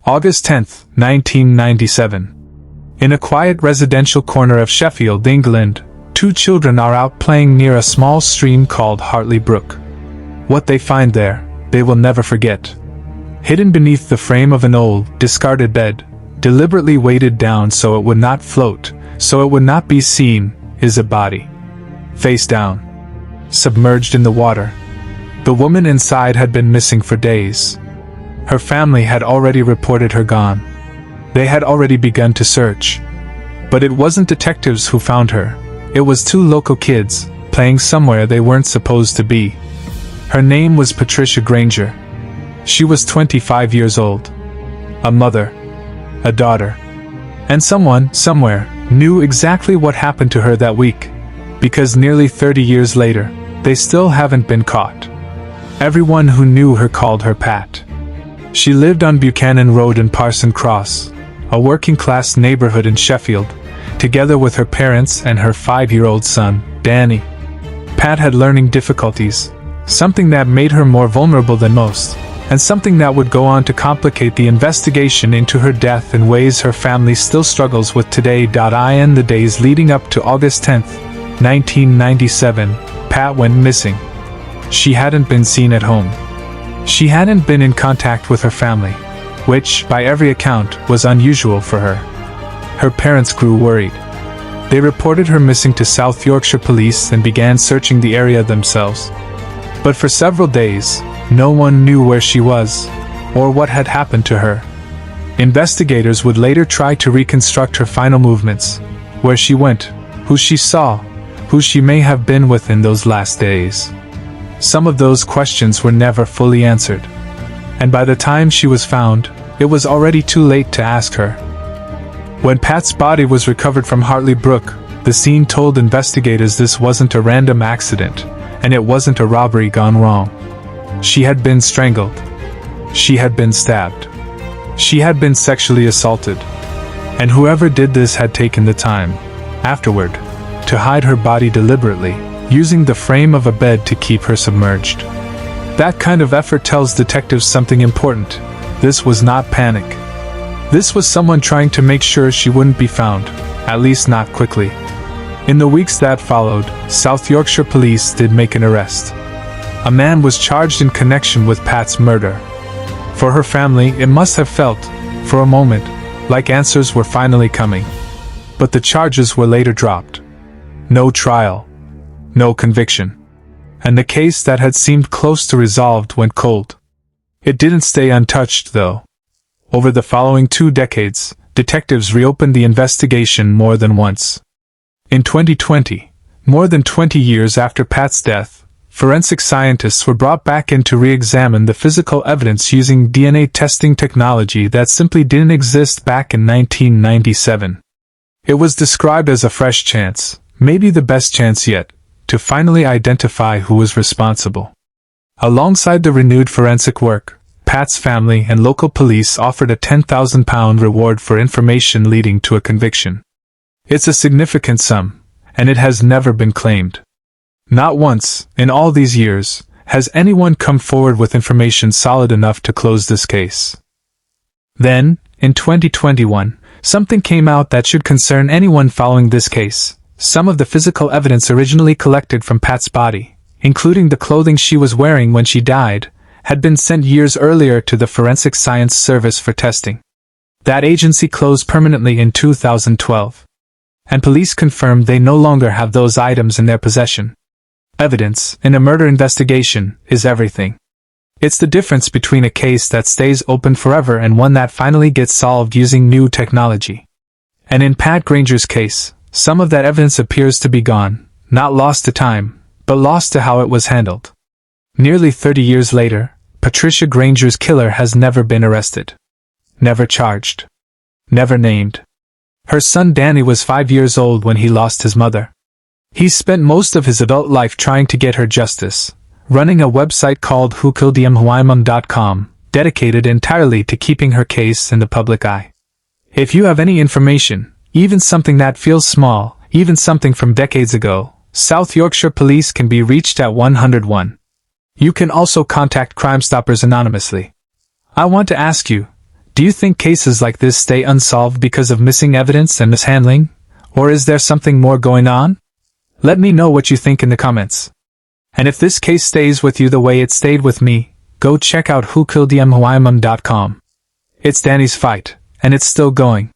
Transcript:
August 10, 1997. In a quiet residential corner of Sheffield, England, two children are out playing near a small stream called Hartley Brook. What they find there, they will never forget. Hidden beneath the frame of an old, discarded bed, deliberately weighted down so it would not float, so it would not be seen, is a body. Face down. Submerged in the water. The woman inside had been missing for days. Her family had already reported her gone. They had already begun to search. But it wasn't detectives who found her. It was two local kids, playing somewhere they weren't supposed to be. Her name was Patricia Grainger. She was 25 years old. A mother. A daughter. And someone, somewhere, knew exactly what happened to her that week. Because nearly 30 years later, they still haven't been caught. Everyone who knew her called her Pat. She lived on Buchanan Road in Parson Cross, a working-class neighborhood in Sheffield, together with her parents and her 5-year-old son, Danny. Pat had learning difficulties, something that made her more vulnerable than most, and something that would go on to complicate the investigation into her death in ways her family still struggles with today. In the days leading up to August 10, 1997, Pat went missing. She hadn't been seen at home. She hadn't been in contact with her family, which, by every account, was unusual for her. Her parents grew worried. They reported her missing to South Yorkshire Police and began searching the area themselves. But for several days, no one knew where she was, or what had happened to her. Investigators would later try to reconstruct her final movements, where she went, who she saw, who she may have been with in those last days. Some of those questions were never fully answered. And by the time she was found, it was already too late to ask her. When Pat's body was recovered from Hartley Brook, the scene told investigators this wasn't a random accident, and it wasn't a robbery gone wrong. She had been strangled. She had been stabbed. She had been sexually assaulted. And whoever did this had taken the time, afterward, to hide her body deliberately, using the frame of a bed to keep her submerged. That kind of effort tells detectives something important. This was not panic. This was someone trying to make sure she wouldn't be found, at least not quickly. In the weeks that followed, South Yorkshire Police did make an arrest. A man was charged in connection with Pat's murder. For her family, it must have felt, for a moment, like answers were finally coming. But the charges were later dropped. No trial. No conviction. And the case that had seemed close to resolved went cold. It didn't stay untouched, though. Over the following 2 decades, detectives reopened the investigation more than once. In 2020, more than 20 years after Pat's death, forensic scientists were brought back in to re-examine the physical evidence using DNA testing technology that simply didn't exist back in 1997. It was described as a fresh chance, maybe the best chance yet, to finally identify who was responsible. Alongside the renewed forensic work, Pat's family and local police offered a £10,000 reward for information leading to a conviction. It's a significant sum, and it has never been claimed. Not once, in all these years, has anyone come forward with information solid enough to close this case. Then, in 2021, something came out that should concern anyone following this case. Some of the physical evidence originally collected from Pat's body, including the clothing she was wearing when she died, had been sent years earlier to the Forensic Science Service for testing. That agency closed permanently in 2012. And police confirmed they no longer have those items in their possession. Evidence, in a murder investigation, is everything. It's the difference between a case that stays open forever and one that finally gets solved using new technology. And in Pat Grainger's case, some of that evidence appears to be gone, not lost to time, but lost to how it was handled. Nearly 30 years later, Patricia Grainger's killer has never been arrested. Never charged. Never named. Her son Danny was 5 years old when he lost his mother. He spent most of his adult life trying to get her justice, running a website called whokilledymhuaimum.com, dedicated entirely to keeping her case in the public eye. If you have any information, even something that feels small, even something from decades ago, South Yorkshire Police can be reached at 101. You can also contact Crimestoppers anonymously. I want to ask you, Do you think cases like this stay unsolved because of missing evidence and mishandling? Or is there something more going on? Let me know what you think in the comments. And if this case stays with you the way it stayed with me, go check out whokilledmwymum.com. It's Danny's fight, and it's still going.